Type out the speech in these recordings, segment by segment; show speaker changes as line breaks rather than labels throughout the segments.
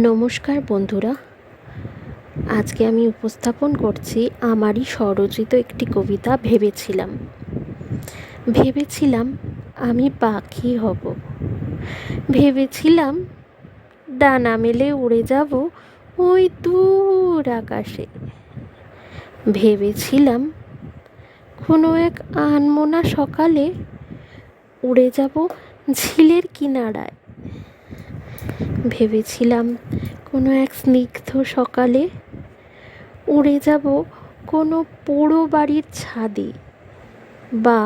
নমস্কার বন্ধুরা, আজকে আমি উপস্থাপন করছি আমারই স্বরচিত একটি কবিতা। ভেবেছিলাম আমি পাখি হব, ভেবেছিলাম ডানা মেলে উড়ে যাব ওই দূর আকাশে, ভেবেছিলাম কোনো এক আনমনা সকালে উড়ে যাব ঝিলের কিনারায়, ভেবেছিলাম কোনো এক স্নিগ্ধ সকালে উড়ে যাব কোনো পোড়ো বাড়ির ছাদে বা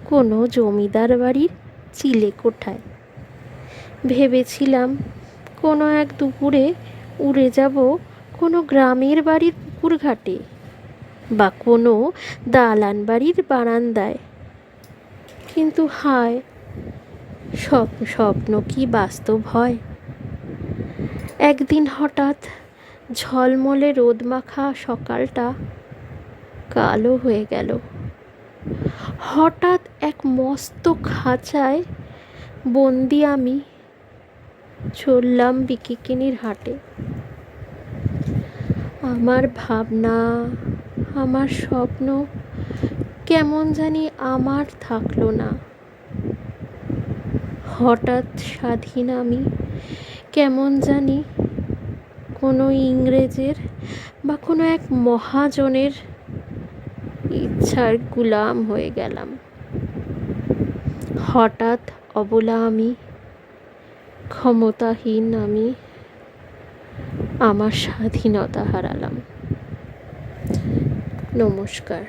কোনো জমিদার বাড়ির চিলে কোঠায়, ভেবেছিলাম কোনো এক দুপুরে উড়ে যাব কোনো গ্রামের বাড়ির পুকুর ঘাটে বা কোনো দালান বাড়ির বারান্দায়। কিন্তু হায়, সব স্বপ্ন কি বাস্তব হয়? একদিন হঠাৎ ঝলমলে রোদমাখা সকালটা কালো হয়ে গেল। হঠাৎ এক মস্ত খাঁচায় বন্দি আমি চললাম বিকিকিনির হাটে। আমার ভাবনা, আমার স্বপ্ন কেমন জানি আমার থাকলো না। হঠাৎ স্বাধীন আমি কেমন জানি কোনো ইংরেজের বা কোনো এক মহাজনের ইচ্ছার গুলাম হয়ে গেলাম। হঠাৎ অবলা আমি, ক্ষমতাহীন আমি আমার স্বাধীনতা হারালাম। নমস্কার।